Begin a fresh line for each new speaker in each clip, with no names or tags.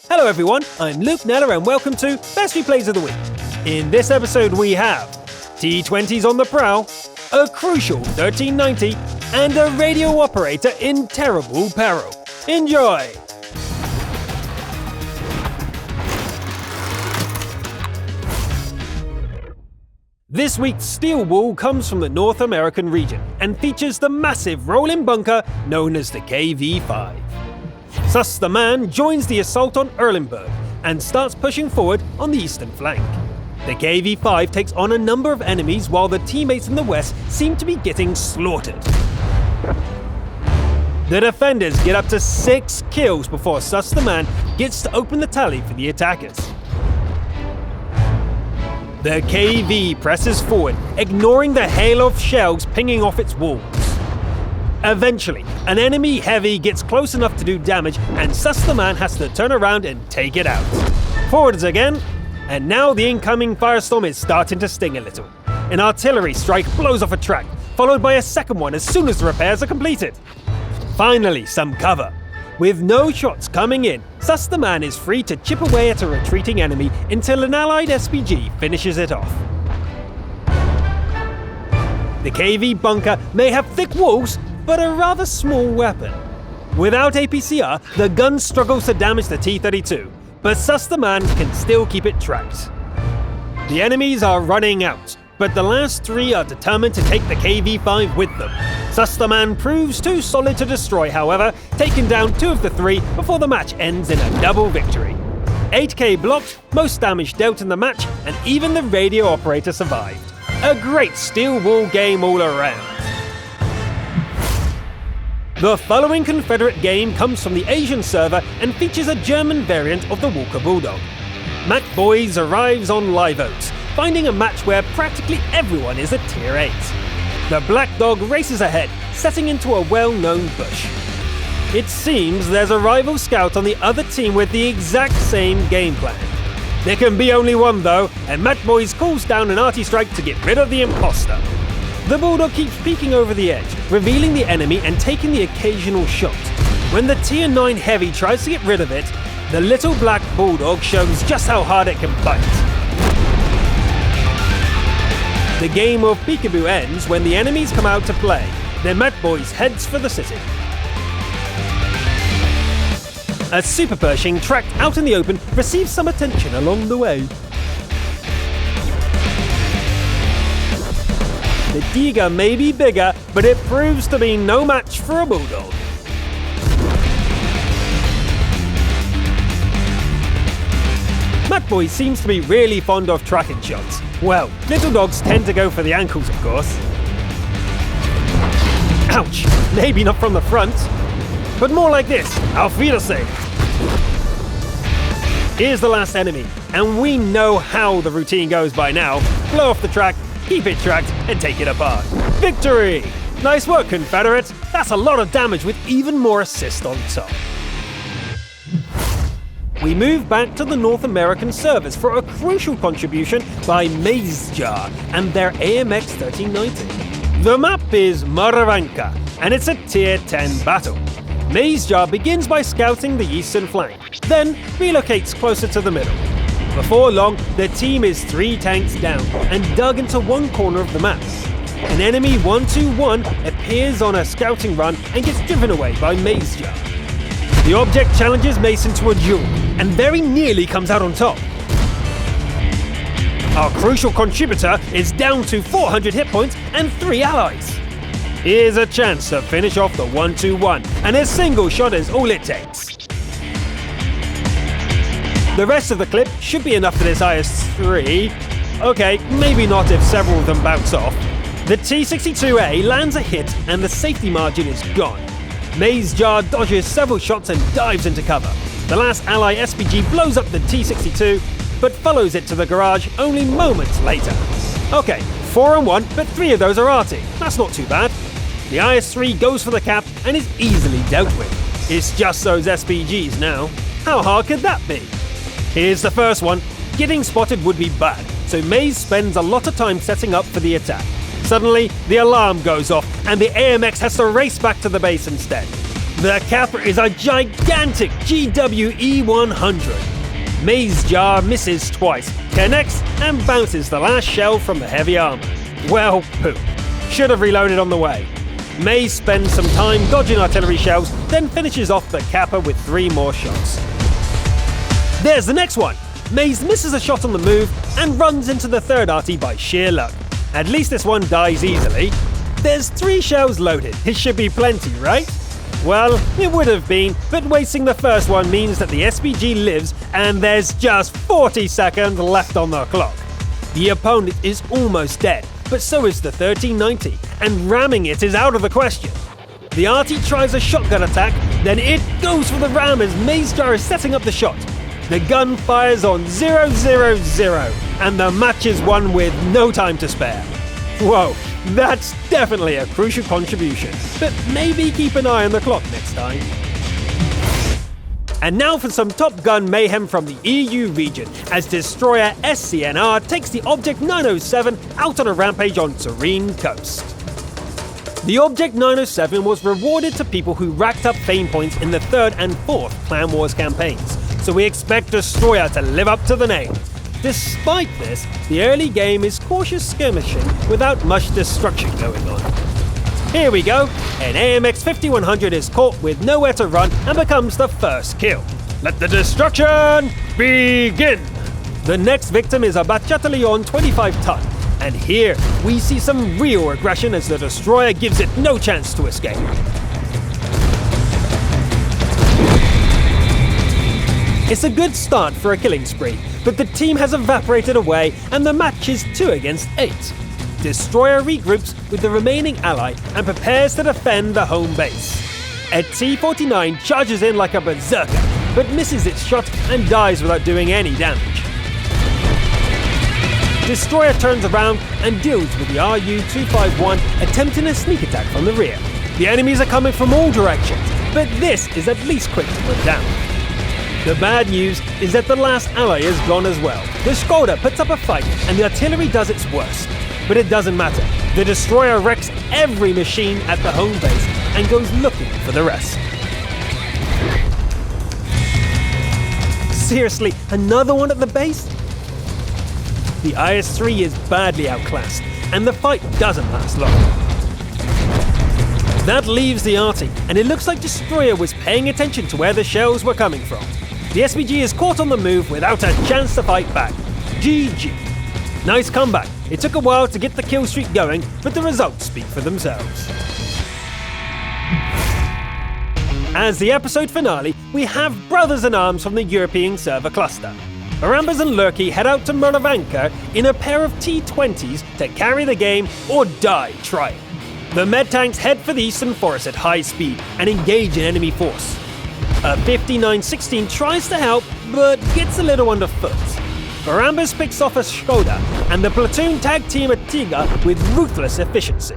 Hello everyone, I'm Luke Neller and welcome to Best Replays of the Week. In this episode we have T-20s on the prowl, a crucial 1390, and a radio operator in terrible peril. Enjoy! This week's steel wool comes from the North American region and features the massive rolling bunker known as the KV-5. Sus the Man joins the assault on Erlenberg and starts pushing forward on the eastern flank. The KV-5 takes on a number of enemies while the teammates in the west seem to be getting slaughtered. The defenders get up to 6 kills before Sus the Man gets to open the tally for the attackers. The KV presses forward, ignoring the hail of shells pinging off its walls. Eventually, an enemy heavy gets close enough to do damage and Sus the Man has to turn around and take it out. Forwards again, and now the incoming firestorm is starting to sting a little. An artillery strike blows off a track, followed by a second one as soon as the repairs are completed. Finally, some cover. With no shots coming in, Sus the Man is free to chip away at a retreating enemy until an allied SPG finishes it off. The KV bunker may have thick walls, but a rather small weapon. Without APCR, the gun struggles to damage the T-32, but Sus the Man can still keep it tracked. The enemies are running out, but the last 3 are determined to take the KV-5 with them. Sus the Man proves too solid to destroy, however, taking down 2 of the 3 before the match ends in a double victory. 8k blocked, most damage dealt in the match, and even the radio operator survived. A great steel wool game all around. The following Confederate game comes from the Asian server and features a German variant of the Walker Bulldog. Mac Boys arrives on Live Oats, finding a match where practically everyone is a Tier 8. The Black Dog races ahead, setting into a well-known bush. It seems there's a rival scout on the other team with the exact same game plan. There can be only one though, and Mac Boys calls down an arty strike to get rid of the imposter. The Bulldog keeps peeking over the edge, revealing the enemy and taking the occasional shot. When the Tier 9 Heavy tries to get rid of it, the little black Bulldog shows just how hard it can bite. The game of Peekaboo ends when the enemies come out to play, then Mac Boys heads for the city. A Super Pershing tracked out in the open receives some attention along the way. The Diga may be bigger, but it proves to be no match for a Bulldog. Mac Boy seems to be really fond of tracking shots. Well, little dogs tend to go for the ankles, of course. Ouch! Maybe not from the front, but more like this. Auf Wiedersehen! Here's the last enemy, and we know how the routine goes by now. Blow off the track, keep it tracked, and take it apart. Victory! Nice work, Confederate! That's a lot of damage with even more assist on top. We move back to the North American servers for a crucial contribution by Maze Jar and their AMX 1390. The map is Murovanka, and it's a Tier 10 battle. Maze Jar begins by scouting the eastern flank, then relocates closer to the middle. Before long, the team is 3 tanks down and dug into one corner of the map. An enemy 121 appears on a scouting run and gets driven away by Maze Jar. The object challenges Mason to a duel and very nearly comes out on top. Our crucial contributor is down to 400 hit points and 3 allies. Here's a chance to finish off the 121, and a single shot is all it takes. The rest of the clip should be enough for this IS-3. Okay, maybe not if several of them bounce off. The T-62A lands a hit and the safety margin is gone. Maze Jar dodges several shots and dives into cover. The last ally SPG blows up the T-62, but follows it to the garage only moments later. Okay, 4 on 1, but 3 of those are arty. That's not too bad. The IS-3 goes for the cap and is easily dealt with. It's just those SPGs now. How hard could that be? Here's the first one. Getting spotted would be bad, so Maze spends a lot of time setting up for the attack. Suddenly, the alarm goes off, and the AMX has to race back to the base instead. The Kappa is a gigantic GWE 100. May's jar misses twice, connects and bounces the last shell from the heavy armor. Well, poop. Should have reloaded on the way. May spends some time dodging artillery shells, then finishes off the Kappa with 3 more shots. There's the next one. Maze misses a shot on the move and runs into the third arty by sheer luck. At least this one dies easily. There's 3 shells loaded. It should be plenty, right? Well, it would have been, but wasting the first one means that the SPG lives and there's just 40 seconds left on the clock. The opponent is almost dead, but so is the 1390, and ramming it is out of the question. The arty tries a shotgun attack, then it goes for the ram as Maze Jar is setting up the shot. The gun fires on 000, and the match is won with no time to spare. Whoa, that's definitely a crucial contribution, but maybe keep an eye on the clock next time. And now for some Top Gun mayhem from the EU region, as destroyer SCNR takes the Object 907 out on a rampage on Serene Coast. The Object 907 was rewarded to people who racked up fame points in the 3rd and 4th Clan Wars campaigns, so we expect Destroyer to live up to the name. Despite this, the early game is cautious skirmishing without much destruction going on. Here we go, an AMX 5100 is caught with nowhere to run and becomes the first kill. Let the destruction begin! The next victim is a Bachatalion 25-ton, and here we see some real aggression as the Destroyer gives it no chance to escape. It's a good start for a killing spree, but the team has evaporated away and the match is 2 against 8. Destroyer regroups with the remaining ally and prepares to defend the home base. A T-49 charges in like a berserker, but misses its shot and dies without doing any damage. Destroyer turns around and deals with the RU-251 attempting a sneak attack from the rear. The enemies are coming from all directions, but this is at least quick to put down. The bad news is that the last ally is gone as well. The Skoda puts up a fight and the artillery does its worst. But it doesn't matter. The Destroyer wrecks every machine at the home base and goes looking for the rest. Seriously, another one at the base? The IS-3 is badly outclassed, and the fight doesn't last long. That leaves the arty, and it looks like Destroyer was paying attention to where the shells were coming from. The SPG is caught on the move without a chance to fight back. GG. Nice comeback. It took a while to get the kill streak going, but the results speak for themselves. As the episode finale, we have brothers-in-arms from the European server cluster. Marambas and Lurky head out to Murovanka in a pair of T-20s to carry the game or die trying. The med tanks head for the eastern forest at high speed and engage an enemy force. A 5916 tries to help, but gets a little underfoot. Marambas picks off a Skoda, and the platoon tag team a Tiga with ruthless efficiency.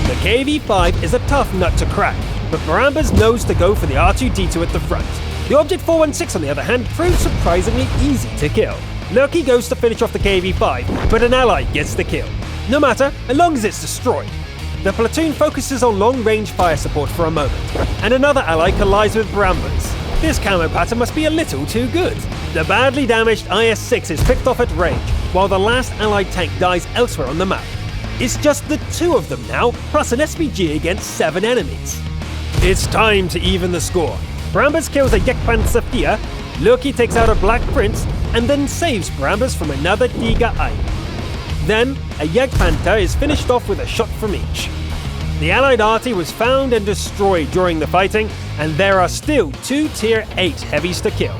The KV-5 is a tough nut to crack, but Marambas knows to go for the R2-D2 at the front. The Object 416, on the other hand, proves surprisingly easy to kill. Lurky goes to finish off the KV-5, but an ally gets the kill. No matter, as long as it's destroyed. The platoon focuses on long-range fire support for a moment, and another ally collides with Marambas. This camo pattern must be a little too good. The badly damaged IS-6 is picked off at range, while the last allied tank dies elsewhere on the map. It's just the 2 of them now, plus an SPG against 7 enemies. It's time to even the score. Marambas kills a Jekpan Sophia, Lurky takes out a Black Prince, and then saves Marambas from another Tiga Ain. Then, a Jagdpanther is finished off with a shot from each. The allied arty was found and destroyed during the fighting, and there are still 2 Tier 8 heavies to kill.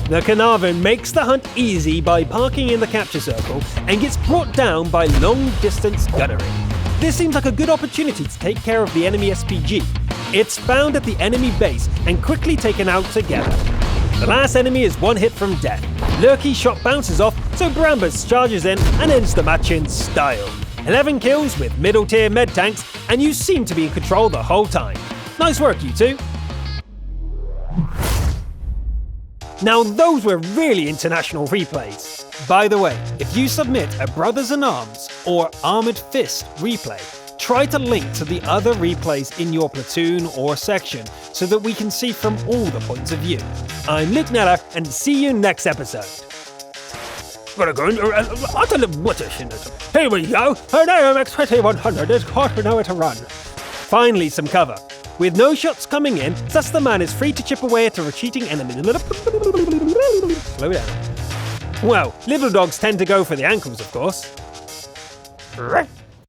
The Carnarvon makes the hunt easy by parking in the capture circle and gets brought down by long-distance gunnery. This seems like a good opportunity to take care of the enemy SPG. It's found at the enemy base and quickly taken out together. The last enemy is 1 hit from death. Lurky's shot bounces off, so Marambas charges in and ends the match in style. 11 kills with middle-tier med tanks, and you seem to be in control the whole time. Nice work, you two. Now those were really international replays. By the way, if you submit a Brothers in Arms or Armored Fist replay, try to link to the other replays in your platoon or section so that we can see from all the points of view. I'm Luke Neller, and see you next episode. Here we go! An AMX 2100 is caught for nowhere to run. Finally some cover. With no shots coming in, thus the man is free to chip away at a retreating enemy. Slow down. Well, little dogs tend to go for the ankles, of course.